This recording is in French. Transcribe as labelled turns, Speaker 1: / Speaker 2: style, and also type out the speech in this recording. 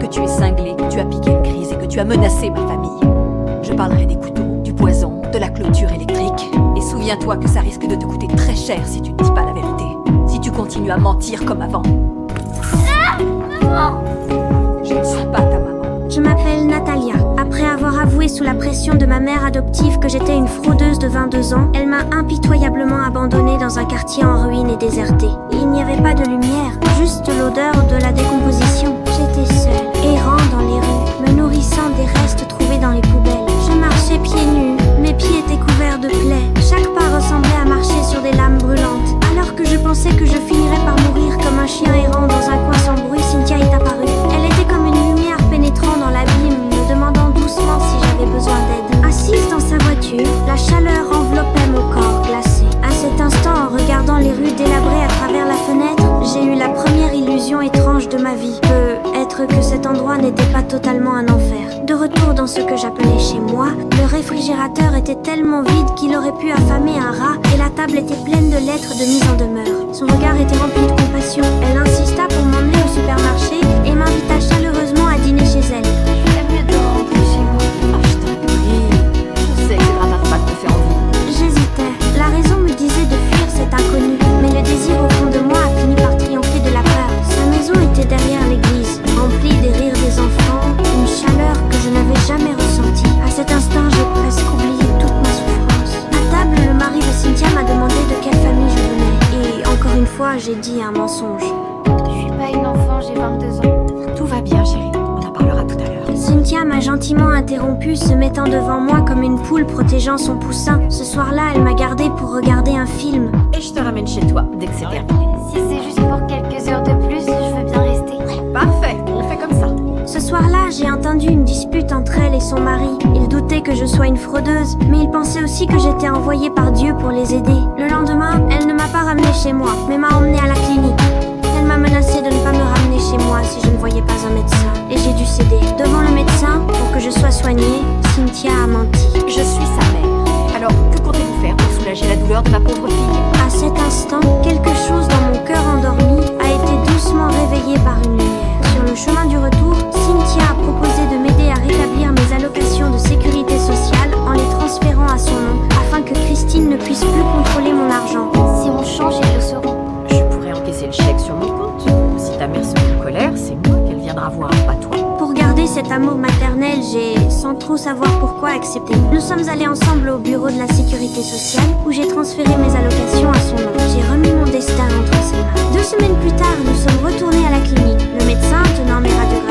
Speaker 1: que tu es cinglé, que tu as piqué une crise et que tu as menacé ma famille. Je parlerai des couteaux, du poison, de la clôture électrique. Et souviens-toi que ça risque de te coûter très cher si tu ne dis pas la vérité. Si tu continues à mentir comme avant.
Speaker 2: Maman!
Speaker 1: Je ne suis pas ta maman.
Speaker 3: Je m'appelle Natalia. Après avoir avoué sous la pression de ma mère adoptive que j'étais une fraudeuse de 22 ans, elle m'a impitoyablement abandonnée dans un quartier en ruine et déserté. Il n'y avait pas de lumière, juste l'odeur de la décomposition. J'étais seule, errant dans les rues, me nourrissant des restes trouvés dans les poubelles. Je marchais pieds nus, mes pieds étaient couverts de plaies. Chaque pas ressemblait à marcher sur des lames brûlantes. Alors que je pensais que je finirais par mourir comme un chien errant dans un coin sans bruit, Cynthia est apparue. Elle était comme une lumière pénétrant dans l'abîme, me demandant doucement si j'avais besoin d'aide. Assise dans sa voiture, la chaleur enveloppait mon corps glacé. À cet instant, en regardant les rues délabrées à travers la fenêtre, j'ai eu la première illusion étrange de ma vie. Peut-être que cet endroit n'était pas totalement un enfer. De retour dans ce que j'appelais chez moi, le réfrigérateur était tellement vide qu'il aurait pu affamer un rat et la table était pleine de lettres de mise en demeure. Son regard était rempli de compassion. Elle insista pour m'emmener au supermarché et m'invita chaleureusement à dîner chez elle.
Speaker 2: J'aime mieux de rentrer chez moi.
Speaker 1: Ah, je t'en prie. Je sais que ces dramates te fait envie.
Speaker 3: J'hésitais. La raison me disait de fuir cet inconnu, mais le désir au fond de moi a fini par triompher de la peur. Sa maison était derrière l'église, remplie des rires des enfants, une chaleur que je n'avais jamais ressentie. À cet instant, j'ai presque oublié toute ma souffrance. À table, le mari de Cynthia m'a demandé de quelle famille je venais. Et encore une fois, j'ai dit un mensonge.
Speaker 2: Je suis pas une enfant, j'ai 22 ans.
Speaker 1: Tout va bien, chérie. On en parlera tout à l'heure.
Speaker 3: Cynthia m'a gentiment interrompu, se mettant devant moi comme une poule protégeant son poussin. Ce soir-là, elle m'a gardée pour regarder un film.
Speaker 1: Et je te ramène chez toi dès que c'est terminé.
Speaker 2: Si c'est juste pour quelques heures de plus, je veux bien rester.
Speaker 1: Parfait, on fait comme ça.
Speaker 3: Ce soir-là, j'ai entendu une dispute entre elle et son mari. Il doutait que je sois une fraudeuse, mais il pensait aussi que j'étais envoyée par Dieu pour les aider. Le lendemain, elle ne m'a pas ramenée chez moi, mais m'a emmenée à la clinique. Elle m'a menacé de ne pas me ramener chez moi si je ne voyais pas un médecin. Et j'ai dû céder. Devant le médecin, pour que je sois soignée, Cynthia a menti.
Speaker 1: Je suis sa mère. Alors, que comptez-vous faire pour soulager la douleur de ma pauvre fille?
Speaker 3: À cet instant, quelque chose dans mon cœur endormi a été doucement réveillé par une lumière. Sur le chemin du retour, Cynthia a proposé de m'aider à rétablir mes allocations de sécurité sociale en les transférant à son nom, afin que Christine ne puisse plus contrôler mon argent.
Speaker 2: Si on change, ils le sauront.
Speaker 1: Je pourrais encaisser le chèque sur mon compte. Si ta mère se met en colère, c'est moi qu'elle viendra voir, pas toi.
Speaker 3: Pour garder cet amour maternel, j'ai, sans trop savoir pourquoi, accepté. Nous sommes allés ensemble au bureau de la sécurité sociale où j'ai transféré mes allocations à son nom. J'ai remis mon destin entre ses mains. 2 semaines plus tard, nous sommes retournés à la clinique. Le médecin, tenant mes radiographies,